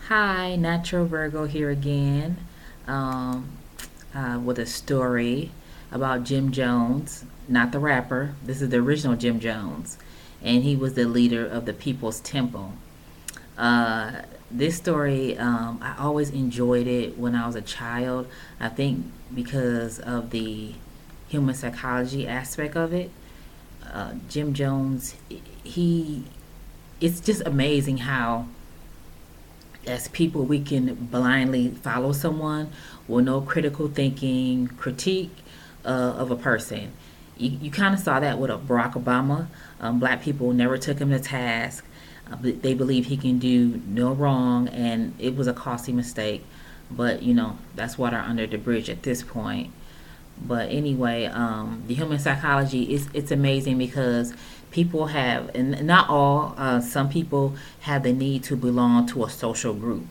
Hi, Natural Virgo here again um, with a story about Jim Jones, not the rapper. This is the original Jim Jones, and he was the leader of the People's Temple. This story, I always enjoyed it when I was a child. I think because of the human psychology aspect of it. Jim Jones, he, it's just amazing how as people we can blindly follow someone with no critical thinking critique of a person. You kind of saw that with Barack Obama. Black people never took him to task. They believe he can do no wrong, and it was a costly mistake. But that's water under the bridge at this point. But anyway, the human psychology is it's amazing because people have, and not all, some people have the need to belong to a social group,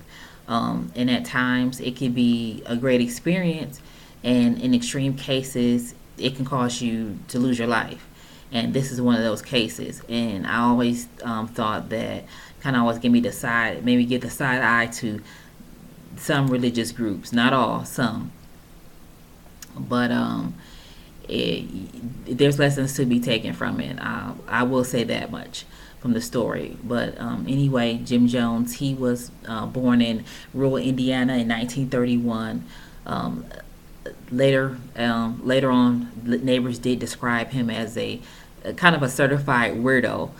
and at times it can be a great experience, and in extreme cases, it can cause you to lose your life. And this is one of those cases. And I always thought that kind of always give me the side, maybe give the side eye to some religious groups, not all, some. But it, there's lessons to be taken from it. I will say that much from the story. But anyway, Jim Jones, he was born in rural Indiana in 1931. Um, later on, neighbors did describe him as a kind of a certified weirdo.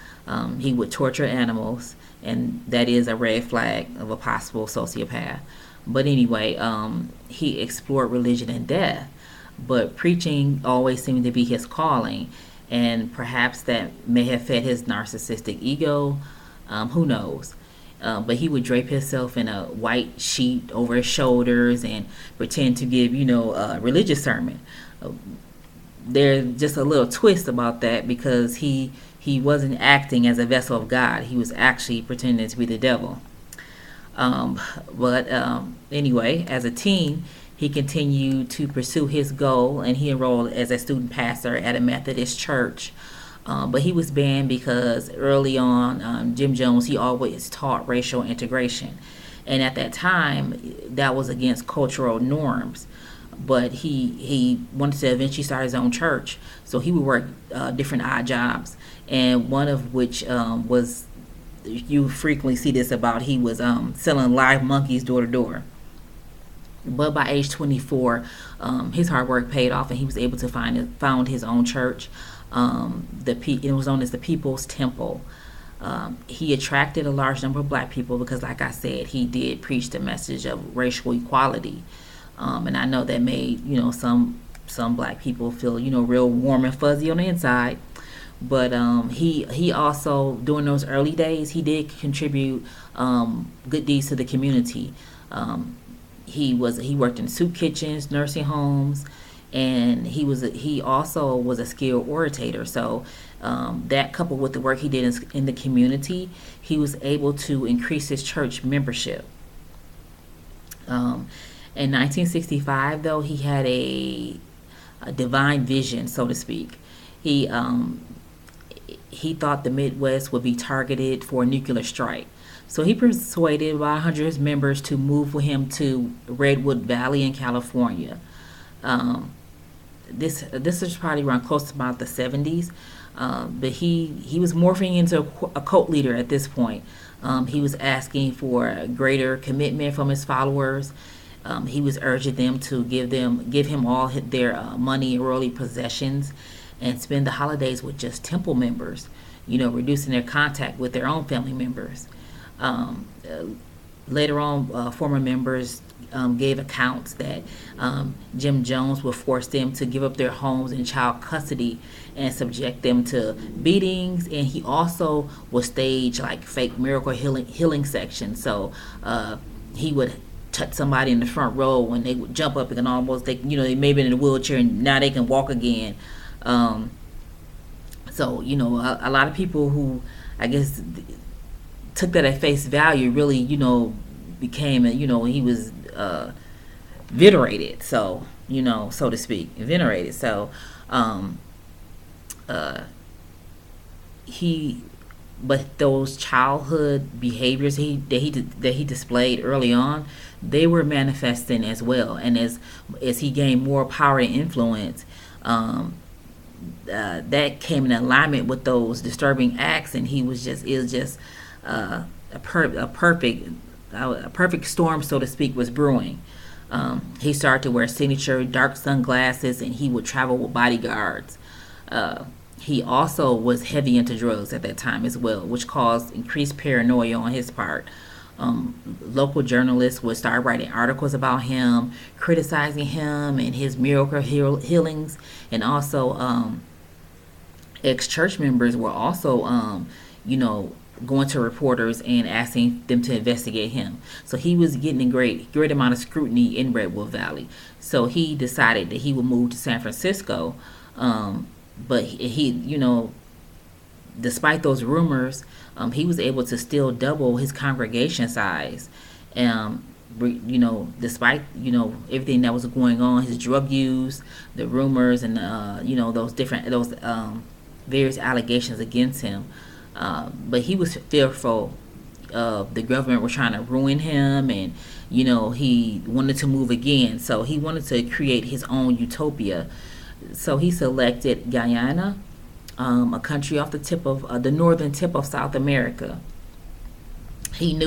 He would torture animals, and that is a red flag of a possible sociopath. But anyway, he explored religion and death, but preaching always seemed to be his calling, and perhaps that may have fed his narcissistic ego. Who knows? But he would drape himself in a white sheet over his shoulders and pretend to give, a religious sermon. Uh, there's just a little twist about that because he wasn't acting as a vessel of God. He was actually pretending to be the devil. But anyway, as a teen, he continued to pursue his goal, and he enrolled as a student pastor at a Methodist church. But he was banned because early on, Jim Jones, he always taught racial integration. And at that time, that was against cultural norms. But he wanted to eventually start his own church, so he would work different odd jobs, and one of which was, you frequently see this about, he was selling live monkeys door to door. But by age 24, his hard work paid off, and he was able to found his own church. It was known as the People's Temple. He attracted a large number of black people because, like I said, he did preach the message of racial equality. And I know that made some black people feel real warm and fuzzy on the inside. But he also, during those early days, he did contribute good deeds to the community. He worked in soup kitchens, nursing homes, and he also was a skilled orator. So that, coupled with the work he did in the community, he was able to increase his church membership. Um, in 1965, though, he had a divine vision, so to speak. He he thought the Midwest would be targeted for a nuclear strike. So he persuaded about 100 of his members to move with him to Redwood Valley in California. Um, this is probably around close to about the 70s, but he was morphing into a cult leader at this point. He was asking for a greater commitment from his followers. He was urging them to give him all their money and worldly possessions, and spend the holidays with just temple members. Reducing their contact with their own family members. Um, uh, Later on, former members gave accounts that Jim Jones would force them to give up their homes in child custody and subject them to beatings. And he also would stage like fake miracle healing sections. So he would touch somebody in the front row when they would jump up and almost they may be in a wheelchair and now they can walk again. Um, a lot of people who, I guess, took that at face value really, became, he was venerated. So, so to speak, venerated. So, um, uh, he but those childhood behaviors that he displayed early on, they were manifesting as well. And as he gained more power and influence, um, that came in alignment with those disturbing acts, and he was just it was just a perfect storm, so to speak, was brewing. He started to wear signature dark sunglasses, and he would travel with bodyguards. Uh, he also was heavy into drugs at that time as well, which caused increased paranoia on his part. Local journalists would start writing articles about him, criticizing him and his miracle healings, and also ex church members were also, you know, going to reporters and asking them to investigate him. So he was getting a great amount of scrutiny in Redwood Valley. So he decided that he would move to San Francisco. But he, you know, despite those rumors, he was able to still double his congregation size. Um, you know, despite everything that was going on, his drug use, the rumors, and you know, those various allegations against him. But he was fearful of the government were trying to ruin him, and you know, he wanted to move again. So he wanted to create his own utopia. So he selected Guyana, a country off the northern tip of South America. He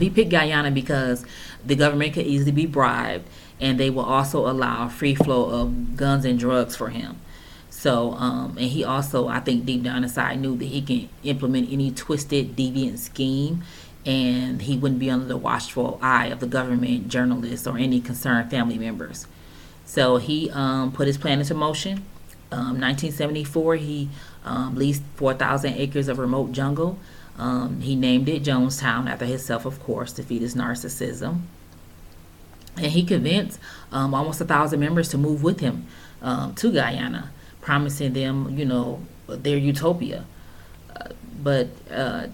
picked Guyana because the government could easily be bribed, and they will also allow a free flow of guns and drugs for him. So, and he also, I think, deep down inside, knew that he can implement any twisted, deviant scheme, and he wouldn't be under the watchful eye of the government, journalists, or any concerned family members. So he put his plan into motion. 1974, he leased 4,000 acres of remote jungle. He named it Jonestown after himself, of course, to feed his narcissism. And he convinced almost 1,000 members to move with him to Guyana, promising them, you know, their utopia. But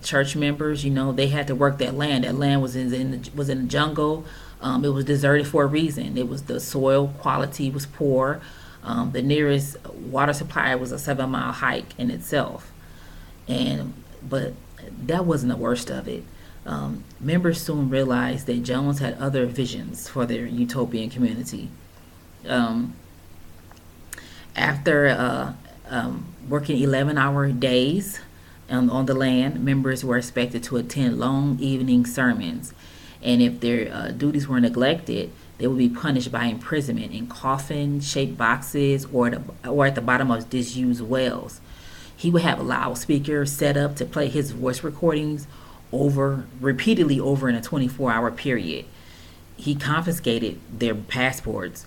church members, you know, they had to work that land. That land was in the jungle. It was deserted for a reason. It was the soil quality was poor. The nearest water supply was a 7-mile hike in itself. But that wasn't the worst of it. Members soon realized that Jones had other visions for their utopian community. Um, After working 11-hour days on the land, members were expected to attend long evening sermons. And if their duties were neglected, they would be punished by imprisonment in coffin-shaped boxes or at the bottom of disused wells. He would have a loudspeaker set up to play his voice recordings repeatedly over in a 24-hour period. He confiscated their passports.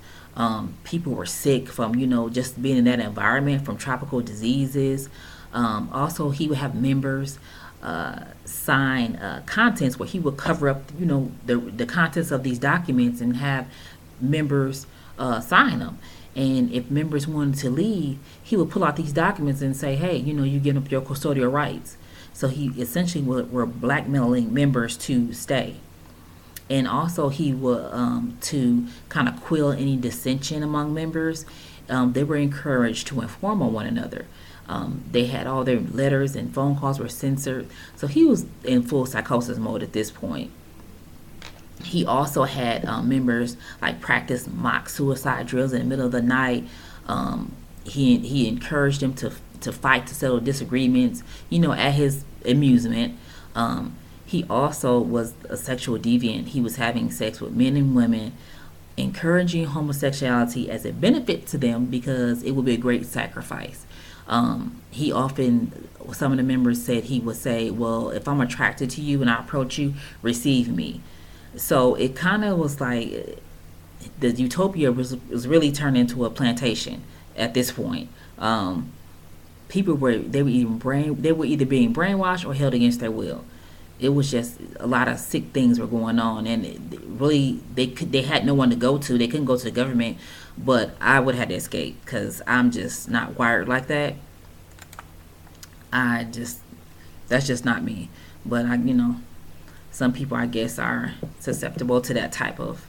People were sick from, you know, just being in that environment, from tropical diseases. Also, he would have members sign contents where he would cover up, you know, the contents of these documents and have members sign them. And if members wanted to leave, he would pull out these documents and say, hey, you know, you give up your custodial rights. So he essentially were blackmailing members to stay. And also he would, to kind of quell any dissension among members, they were encouraged to inform on one another. They had all their letters and phone calls were censored. So he was in full psychosis mode at this point. He also had members like practice mock suicide drills in the middle of the night. He encouraged them to fight to settle disagreements, you know, at his amusement. He also was a sexual deviant. He was having sex with men and women, encouraging homosexuality as a benefit to them because it would be a great sacrifice. He often, some of the members said he would say, well, if I'm attracted to you and I approach you, receive me. So it kind of was like the utopia was really turned into a plantation at this point. People they were either being brainwashed or held against their will. It was just a lot of sick things were going on, and really they had no one to go to. They couldn't go to the government, but I would have to escape because I'm just not wired like that. That's just not me. But you know, some people I guess are susceptible to that type of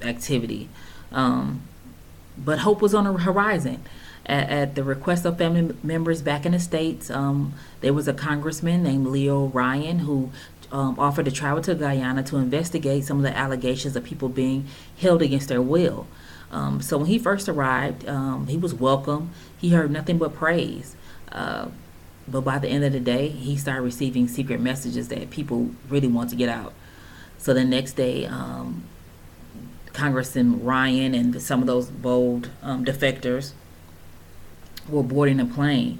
activity. But hope was on the horizon. At the request of family members back in the States, there was a congressman named Leo Ryan who offered to travel to Guyana to investigate some of the allegations of people being held against their will. So when he first arrived, he was welcome. He heard nothing but praise. Uh, but by the end of the day, he started receiving secret messages that people really want to get out. So the next day, Congressman Ryan and some of those bold defectors were boarding a plane,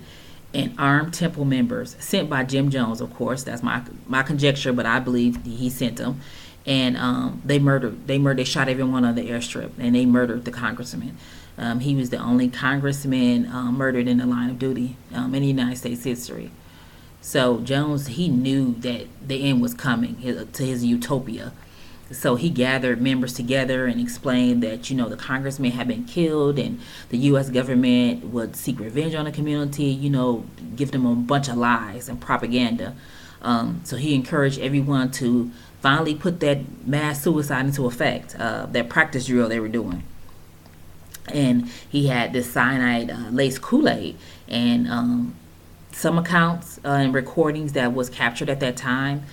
and armed temple members sent by Jim Jones, of course, that's my conjecture, but I believe he sent them, and they shot everyone on the airstrip, and they murdered the congressman. He was the only congressman murdered in the line of duty in the United States history. So Jones, he knew that the end was coming to his utopia. So he gathered members together and explained that, the congressman had been killed and the U.S. government would seek revenge on the community, give them a bunch of lies and propaganda. So he encouraged everyone to finally put that mass suicide into effect, that practice drill they were doing. And he had this cyanide laced Kool-Aid, and some accounts and recordings that was captured at that time.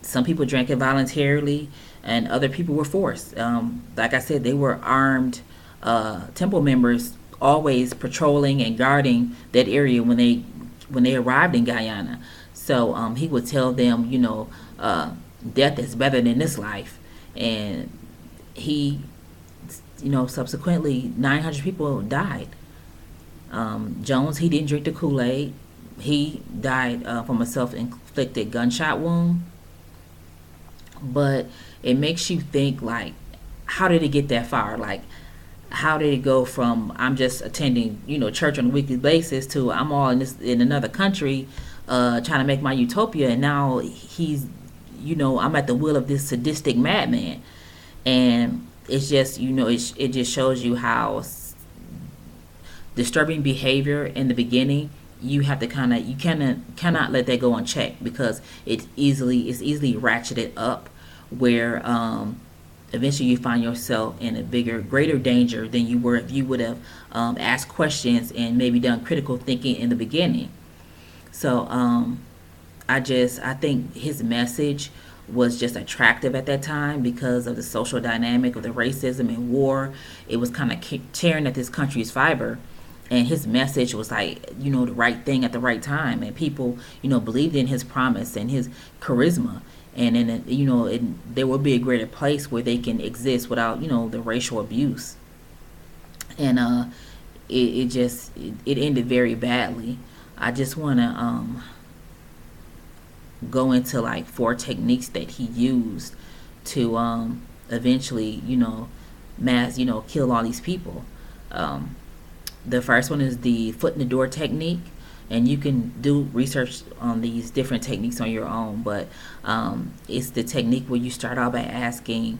Some people drank it voluntarily, and other people were forced. Like I said, they were armed temple members, always patrolling and guarding that area when they arrived in Guyana. So he would tell them, death is better than this life, and he, subsequently 900 people died. Jones, he didn't drink the Kool-Aid. He died from a self-inflicted gunshot wound. But it makes you think, like, how did it get that far? Like, how did it go from I'm just attending, church on a weekly basis to I'm all in another country, trying to make my utopia, and now he's, I'm at the will of this sadistic madman, and it's just, it just shows you how disturbing behavior in the beginning. You have to cannot let that go unchecked, because it's easily ratcheted up, where eventually you find yourself in a greater danger than you were if you would have asked questions and maybe done critical thinking in the beginning. So I think his message was just attractive at that time because of the social dynamic of the racism and war. It was kind of tearing at this country's fiber. And his message was like, the right thing at the right time. And people, believed in his promise and his charisma. And then, there will be a greater place where they can exist without, the racial abuse. And it ended very badly. I just want to go into like 4 techniques that he used to eventually, kill all these people. The first one is the foot in the door technique, and you can do research on these different techniques on your own, but it's the technique where you start out by asking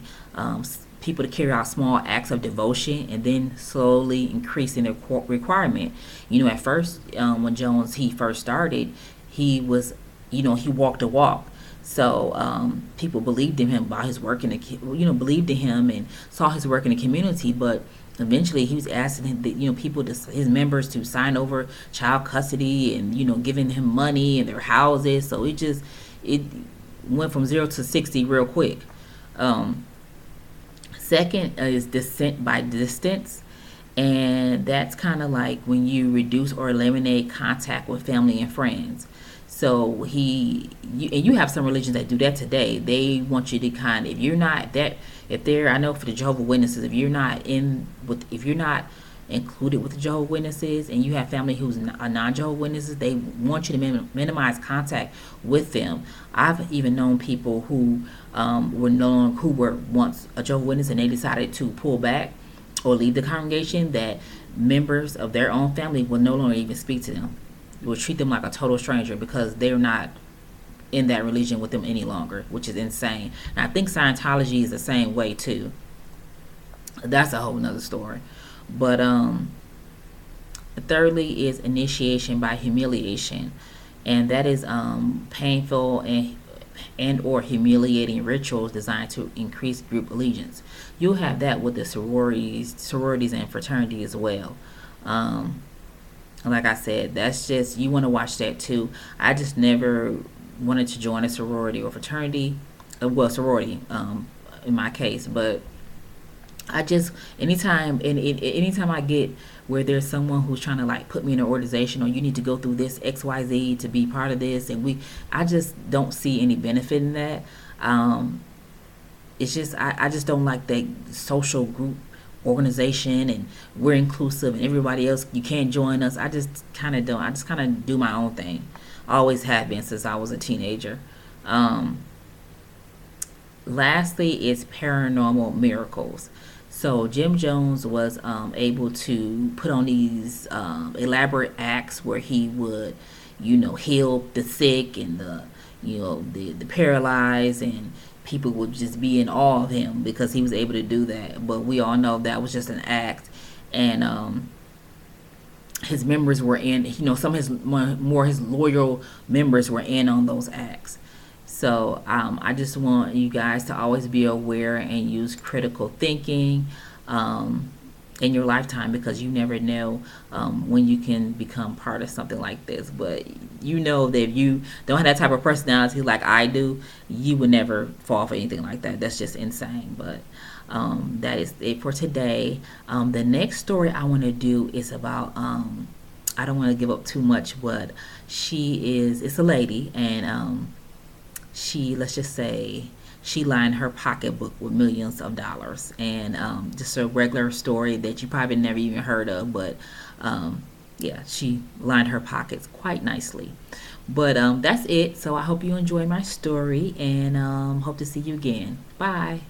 people to carry out small acts of devotion and then slowly increasing their requirement. At first, when Jones, he first started, he was, he walked the walk. So people believed in him about his work believed in him and saw his work in the community, but eventually he was asking people, his members, to sign over child custody and giving him money and their houses. So it went from 0 to 60 real quick. Second is descent by distance, and that's kind of like when you reduce or eliminate contact with family and friends. So you have some religions that do that today. They want you to I know for the Jehovah's Witnesses, if you're not included with the Jehovah's Witnesses and you have family who's a non-Jehovah's Witnesses, they want you to minimize contact with them. I've even known people who were once a Jehovah's Witness and they decided to pull back or leave the congregation, that members of their own family will no longer even speak to them. Will treat them like a total stranger because they're not in that religion with them any longer, which is insane. And I think Scientology is the same way too. That's a whole nother story. But thirdly is initiation by humiliation, and that is painful and or humiliating rituals designed to increase group allegiance. You'll have that with the sororities and fraternity as well. Um, like I said, that's just, you want to watch that too. I just never wanted to join a sorority or fraternity, well, sorority, in my case, but I just, anytime I get where there's someone who's trying to like put me in an organization, or you need to go through this XYZ to be part of this, and I just don't see any benefit in that. Um, it's just, I just don't like that social group organization, and we're inclusive and everybody else, you can't join us. I just kind of do my own thing. Always have been since I was a teenager. Um, Lastly, is paranormal miracles. So Jim Jones was able to put on these elaborate acts where he would, heal the sick and the paralyzed, and people would just be in awe of him because he was able to do that. But we all know that was just an act, and his members were in. Some of his more his loyal members were in on those acts. So I just want you guys to always be aware and use critical thinking um, in your lifetime, because you never know when you can become part of something like this. But you know that if you don't have that type of personality like I do, you would never fall for anything like that. That's just insane. But that is it for today. The next story I want to do is about. I don't want to give up too much, but it's a lady, and let's just say, she lined her pocketbook with millions of dollars, and just a regular story that you probably never even heard of, but yeah, she lined her pockets quite nicely. But that's it. So I hope you enjoy my story, and hope to see you again. Bye.